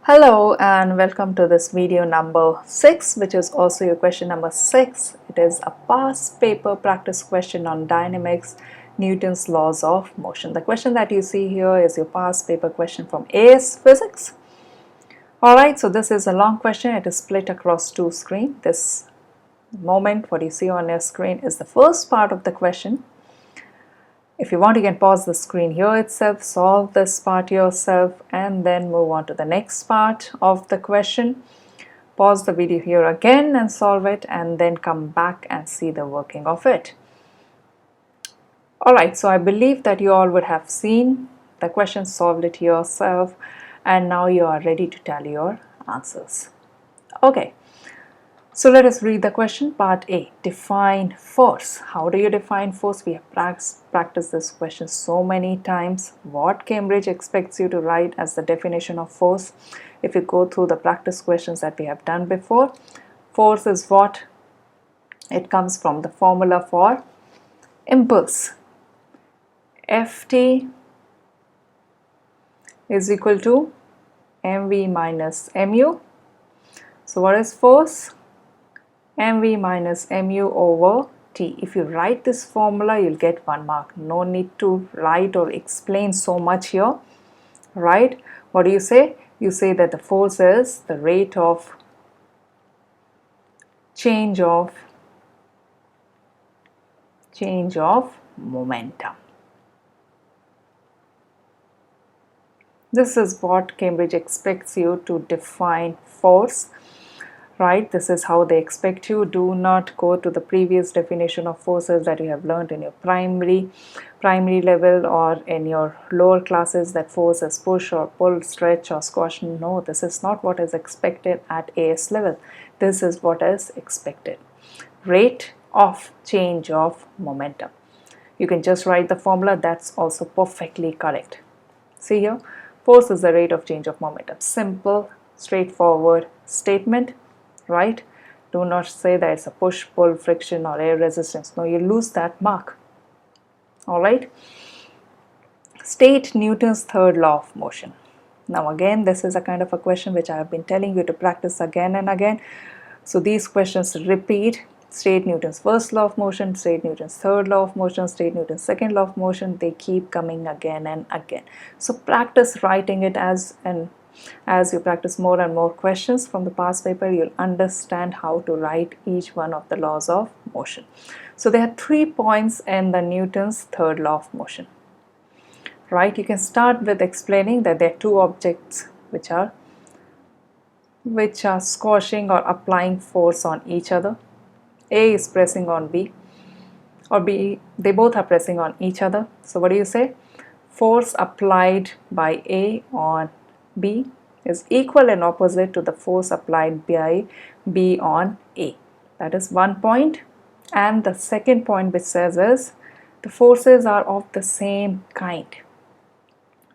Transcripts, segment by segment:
Hello and welcome to this video number 6, which is also your question number 6. It is a past paper practice question on dynamics, Newton's laws of motion. The question that you see here is your past paper question from AS Physics. Alright, so this is a long question. It is split across two screens. This moment, what you see on your screen is the first part of the question. If you want, you can pause the screen here itself, solve this part yourself, and then move on to the next part of the question. Pause the video here again and solve it, and then come back and see the working of it. Alright, so I believe that you all would have seen the question, solved it yourself, and now you are ready to tell your answers. Okay. So let us read the question. Part A, define force. How do you define force? We have practiced this question so many times. What Cambridge expects you to write as the definition of force? If you go through the practice questions that we have done before, force is what? It comes from the formula for impulse. Ft is equal to mv minus mu. So what is force? mv minus mu over t. If you write this formula, you'll get 1 mark. No need to write or explain so much here, right? What do you say? You say that the force is the rate of change of momentum. This is what Cambridge expects you to define force. Right, this is how they expect you. Do not go to the previous definition of forces that you have learned in your primary level or in your lower classes, that force is push or pull, stretch or squash. No, this is not what is expected at AS level. This is what is expected. Rate of change of momentum. You can just write the formula. That's also perfectly correct. See here, force is the rate of change of momentum. Simple, straightforward statement. Right? Do not say that it's a push, pull, friction or air resistance. No, you lose that mark. Alright? State Newton's third law of motion. Now again, this is a kind of a question which I have been telling you to practice again and again. So these questions repeat. State Newton's first law of motion, state Newton's third law of motion, state Newton's second law of motion. They keep coming again and again. So practice writing it as you practice more and more questions from the past paper, you'll understand how to write each one of the laws of motion. So there are 3 points in the Newton's third law of motion. Right? You can start with explaining that there are 2 objects which are squashing or applying force on each other. A is pressing on B, or B, they both are pressing on each other. So what do you say? Force applied by A on B is equal and opposite to the force applied by B on A. That is 1 point. And the second point which says is the forces are of the same kind,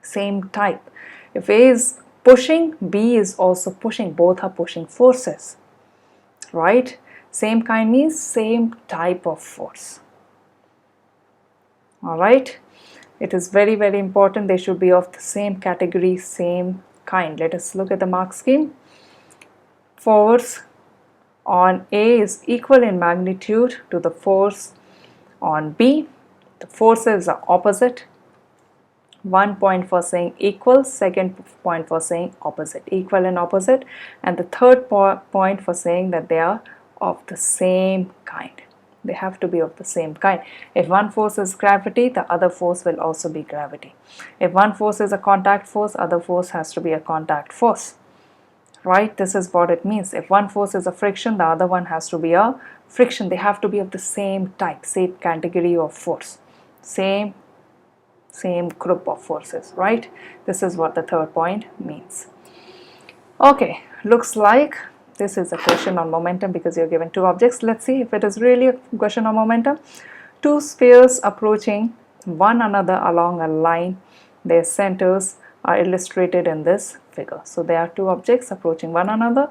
same type. If A is pushing, B is also pushing. Both are pushing forces. Right? Same kind means same type of force. Alright? It is very, very important. They should be of the same category, same kind. Let us look at the mark scheme. Force on A is equal in magnitude to the force on B. The forces are opposite. 1 point for saying equal, second point for saying opposite, equal and opposite, and the third point for saying that they are of the same kind. They have to be of the same kind. If one force is gravity, the other force will also be gravity. If one force is a contact force, other force has to be a contact force. Right? This is what it means. If one force is a friction, the other one has to be a friction. They have to be of the same type, same category of force, same group of forces. Right? This is what the third point means. Okay, looks like this is a question on momentum because you're given 2 objects. Let's see if it is really a question on momentum. 2 spheres approaching one another along a line. Their centers are illustrated in this figure. So there are 2 objects approaching one another.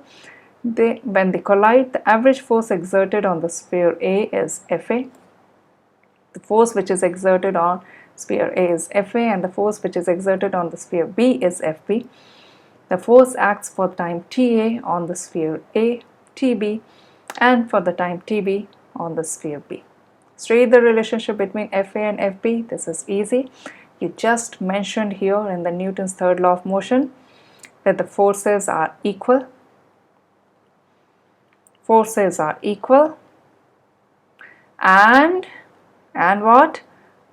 When they collide, the average force exerted on the sphere A is Fa. The force which is exerted on sphere A is Fa, and the force which is exerted on the sphere B is Fb. The force acts for time TA on the sphere A, TB, and for the time TB on the sphere B. State the relationship between FA and FB. This is easy. You just mentioned here in the Newton's third law of motion that the forces are equal. Forces are equal and what?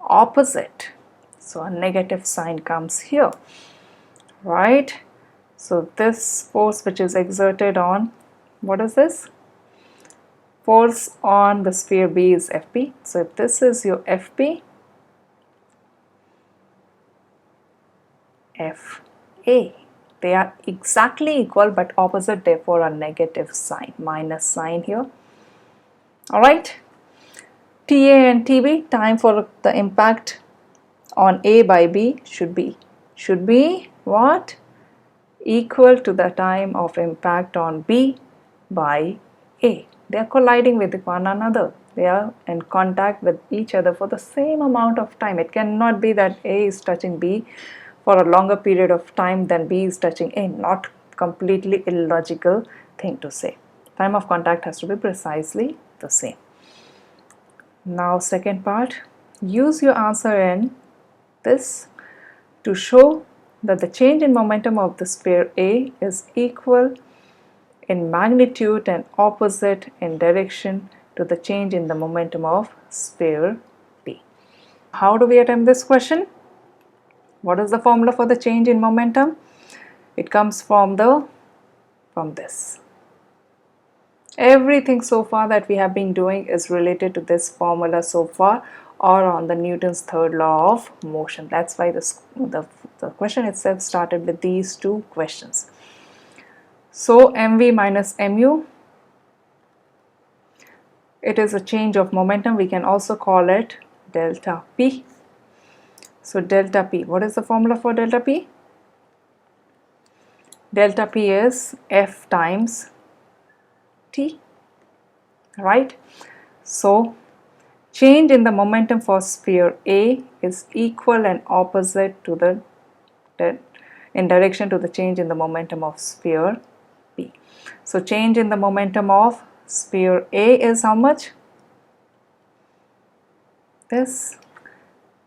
Opposite. So a negative sign comes here, right? So this force which is exerted on, what is this? Force on the sphere B is FB. So if this is your FB, FA, they are exactly equal but opposite, therefore a negative sign, minus sign here. Alright, TA and TB, time for the impact on A by B should be what? Equal to the time of impact on B by A. They are colliding with one another. They are in contact with each other for the same amount of time. It cannot be that A is touching B for a longer period of time than B is touching A. Not completely illogical thing to say. Time of contact has to be precisely the same. Now second part, use your answer in this to show that the change in momentum of the sphere A is equal in magnitude and opposite in direction to the change in the momentum of sphere B. How do we attempt this question? What is the formula for the change in momentum? It comes from this. Everything so far that we have been doing is related to this formula so far, or on the Newton's third law of motion. That's why the question itself started with these two questions. So mv minus mu, it is a change of momentum. We can also call it delta P. So delta P, what is the formula for delta P? Delta P is F times T, right? So change in the momentum for sphere A is equal and opposite to in direction to the change in the momentum of sphere B. So change in the momentum of sphere A is how much? This.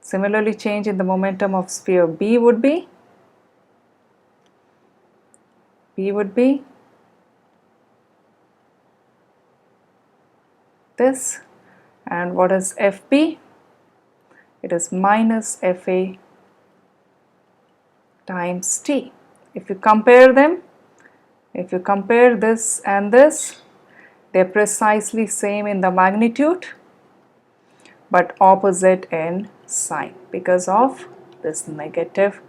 Similarly, change in the momentum of sphere B would be this. And what is FB? It is minus FA times T. If you compare them, if you compare this and this, they are precisely same in the magnitude but opposite in sign because of this negative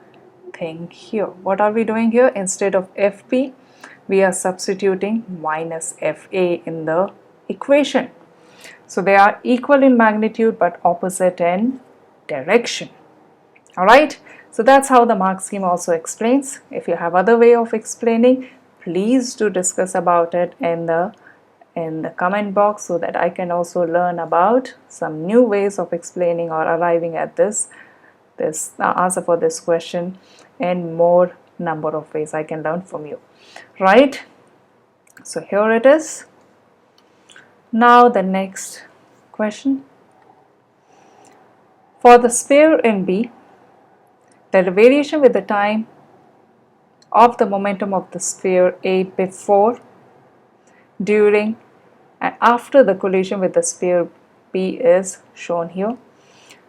thing here. What are we doing here? Instead of FB, we are substituting minus FA in the equation. So they are equal in magnitude but opposite in direction. Alright, so that's how the mark scheme also explains. If you have other way of explaining, please do discuss about it in the comment box so that I can also learn about some new ways of explaining or arriving at this answer for this question in more number of ways I can learn from you. Right? So here it is. Now the next question. For the sphere in B, the variation with the time of the momentum of the sphere A before, during and after the collision with the sphere B is shown here.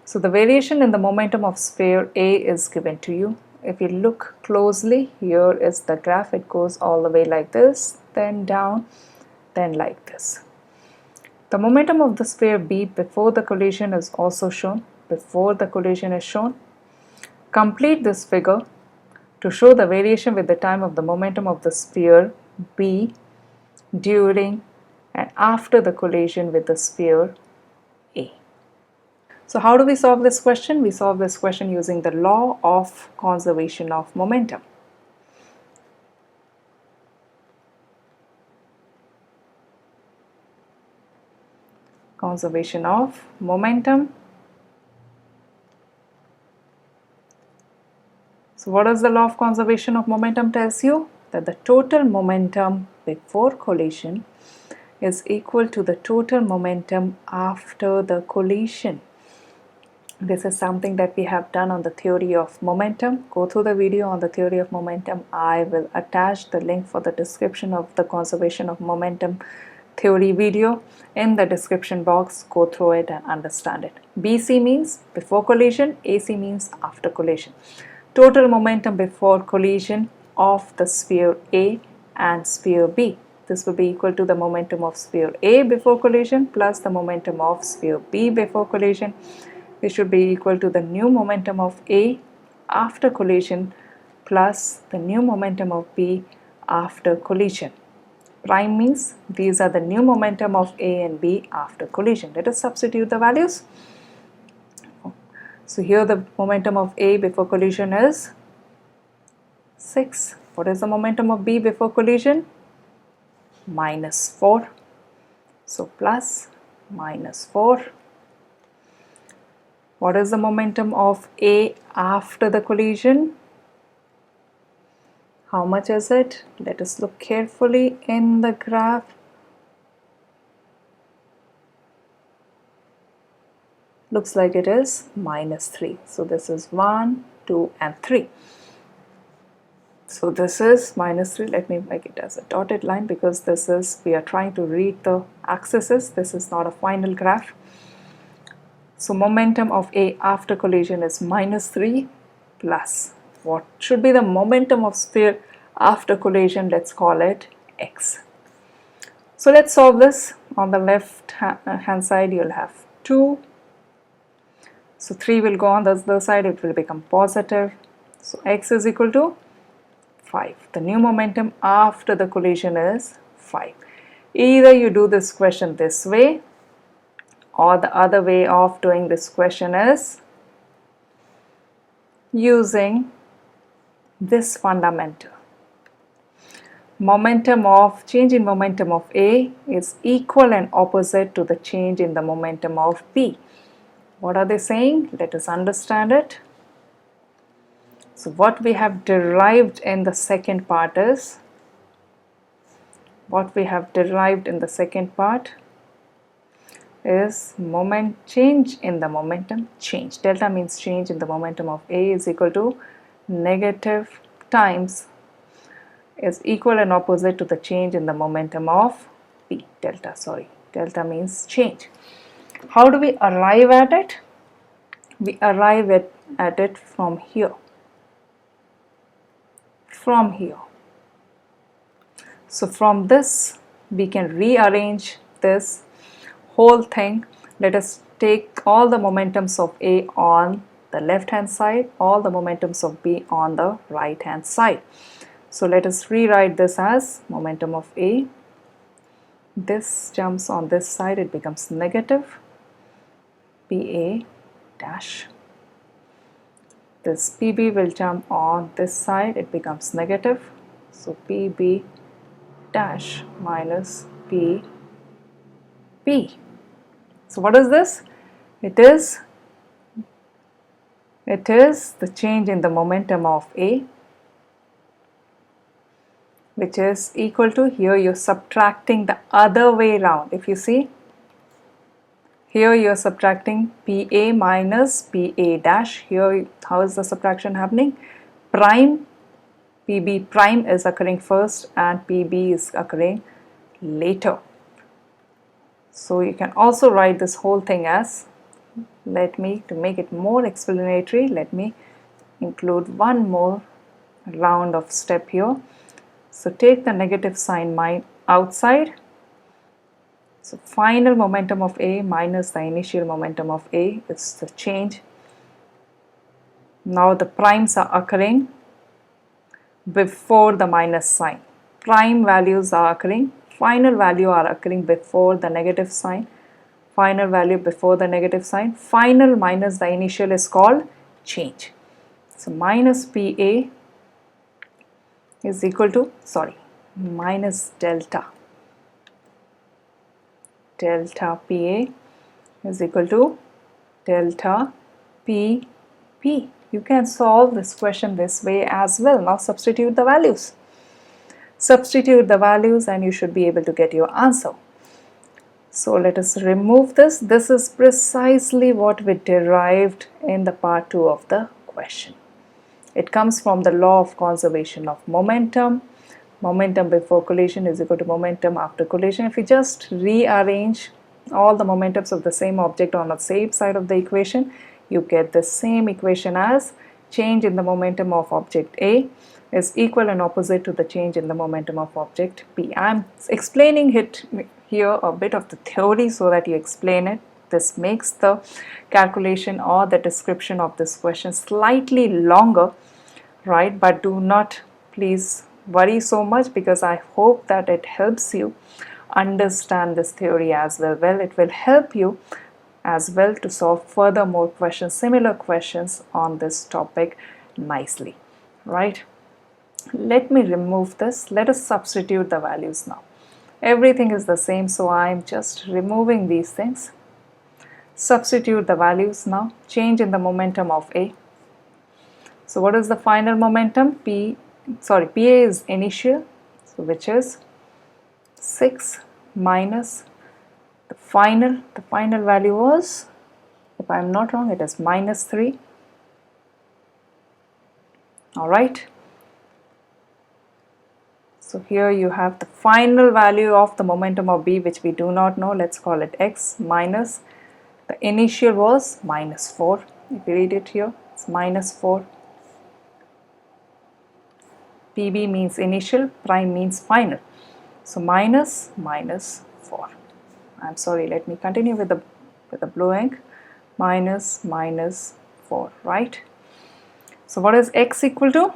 So the variation in the momentum of sphere A is given to you. If you look closely, here is the graph. It goes all the way like this, then down, then like this. The momentum of the sphere B before the collision is also shown. Before the collision is shown. Complete this figure to show the variation with the time of the momentum of the sphere B during and after the collision with the sphere A. So how do we solve this question? We solve this question using the law of conservation of momentum. Conservation of momentum. So what does the law of conservation of momentum tells you? That the total momentum before collision is equal to the total momentum after the collision. This is something that we have done on the theory of momentum. Go through the video on the theory of momentum. I will attach the link for the description of the conservation of momentum theory video in the description box. Go through it and understand it. BC means before collision, AC means after collision. Total momentum before collision of the sphere A and sphere B. This will be equal to the momentum of sphere A before collision plus the momentum of sphere B before collision. This should be equal to the new momentum of A after collision plus the new momentum of B after collision. Prime means these are the new momentum of A and B after collision. Let us substitute the values. So here the momentum of A before collision is 6. What is the momentum of B before collision? -4. So plus -4. What is the momentum of A after the collision? How much is it? Let us look carefully in the graph. Looks like it is -3. So this is 1, 2 and 3. So this is -3. Let me make it as a dotted line because this is, we are trying to read the axes. This is not a final graph. So momentum of A after collision is -3 plus what should be the momentum of sphere after collision? Let's call it x. So let's solve this. On the left hand side you'll have 2. So 3 will go on the other side, it will become positive. So x is equal to 5. The new momentum after the collision is 5. Either you do this question this way, or the other way of doing this question is using this fundamental. Change in momentum of A is equal and opposite to the change in the momentum of B. What are they saying? Let us understand it. So what we have derived in the second part is, change in the momentum. Delta means change in the momentum of A is equal to negative times is equal and opposite to the change in the momentum of B. Delta means change. How do we arrive at it? We arrive at it from here. So from this we can rearrange this whole thing. Let us take all the momentums of A on the left hand side, all the momentums of B on the right hand side. So let us rewrite this as momentum of A. This jumps on this side, it becomes negative PA dash. This PB will jump on this side, it becomes negative. So PB dash minus PP. So what is this? It is the change in the momentum of A, which is equal to, here you're subtracting the other way around. If you see, here you're subtracting PA minus PA dash. Here, how is the subtraction happening? PB prime is occurring first and PB is occurring later. So you can also write this whole thing as, to make it more explanatory, let me include one more round of step here. So take the negative sign outside. So final momentum of A minus the initial momentum of A is the change. Now the primes are occurring before the minus sign. Prime values are occurring, final value are occurring before the negative sign. Final value before the negative sign. Final minus the initial is called change. So minus PA is equal to, minus delta. Delta PA is equal to delta PP. you can solve this question this way as well. Now substitute the values. Substitute the values and you should be able to get your answer. So let us remove this. This is precisely what we derived in the part 2 of the question. It comes from the law of conservation of momentum. Momentum before collision is equal to momentum after collision. If we just rearrange all the momentums of the same object on the same side of the equation, you get the same equation as change in the momentum of object A is equal and opposite to the change in the momentum of object B. I'm explaining it here a bit of the theory so that you explain it. This makes the calculation or the description of this question slightly longer, right? But do not please worry so much, because I hope that it helps you understand this theory as well. Well, it will help you as well to solve further more questions, similar questions on this topic nicely, right? Let me remove this. Let us substitute the values now. Everything is the same, so I am just removing these things. Substitute the values now. Change in the momentum of A. So what is the final momentum? PA is initial, so which is 6 minus the final value was, if I am not wrong, it is minus 3. Alright. So here you have the final value of the momentum of B, which we do not know. Let's call it X, minus the initial was minus 4. If you read it here, it's minus 4. PB means initial, prime means final. So minus 4. I'm sorry, let me continue with the blue ink. Minus 4, right? So what is X equal to?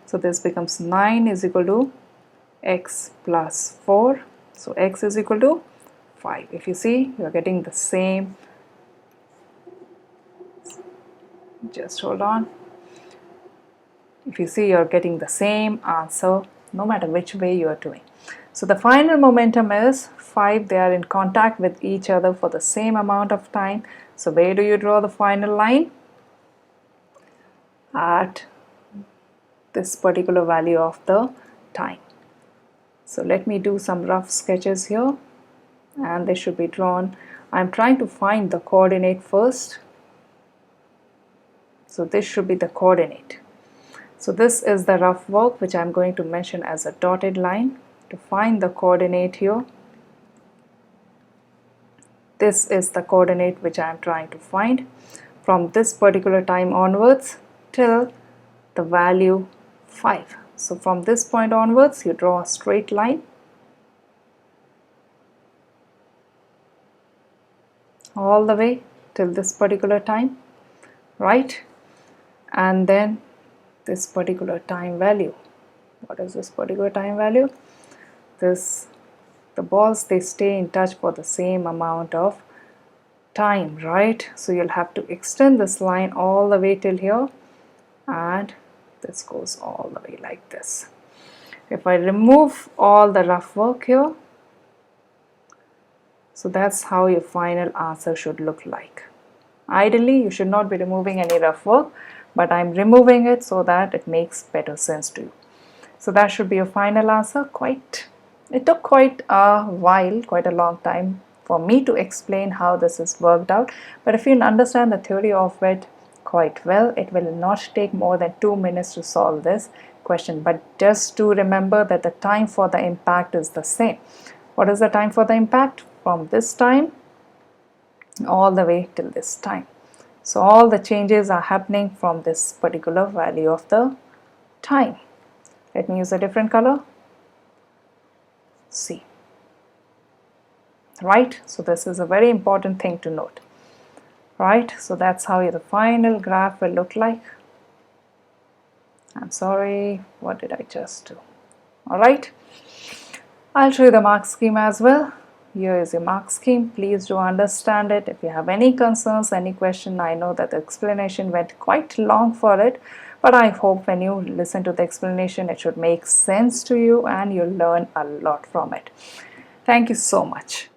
So this becomes 9 is equal to X plus 4. So X is equal to 5. If you see, you are getting the same. Just hold on. If you see, you are getting the same answer no matter which way you are doing. So the final momentum is 5. They are in contact with each other for the same amount of time. So where do you draw the final line? At this particular value of the time. So let me do some rough sketches here, and they should be drawn. I'm trying to find the coordinate first. So this should be the coordinate. So this is the rough work which I'm going to mention as a dotted line to find the coordinate here. This is the coordinate which I am trying to find from this particular time onwards till the value 5. So from this point onwards, you draw a straight line all the way till this particular time, right? And then this particular time value. What is this particular time value? The balls, they stay in touch for the same amount of time, right? So you'll have to extend this line all the way till here, and this goes all the way like this. If I remove all the rough work here, so that's how your final answer should look like. Ideally, you should not be removing any rough work, but I'm removing it so that it makes better sense to you. So that should be your final answer. It took quite a while, quite a long time for me to explain how this is worked out. But if you understand the theory of it quite well, it will not take more than 2 minutes to solve this question. But just to remember that the time for the impact is the same. What is the time for the impact? From this time all the way till this time. So all the changes are happening from this particular value of the time. Let me use a different color. See. Right? So this is a very important thing to note. Right? So that's how the final graph will look like. I'm sorry, what did I just do? Alright. I'll show you the mark scheme as well. Here is your mark scheme. Please do understand it. If you have any concerns, any question, I know that the explanation went quite long for it, but I hope when you listen to the explanation, it should make sense to you and you'll learn a lot from it. Thank you so much.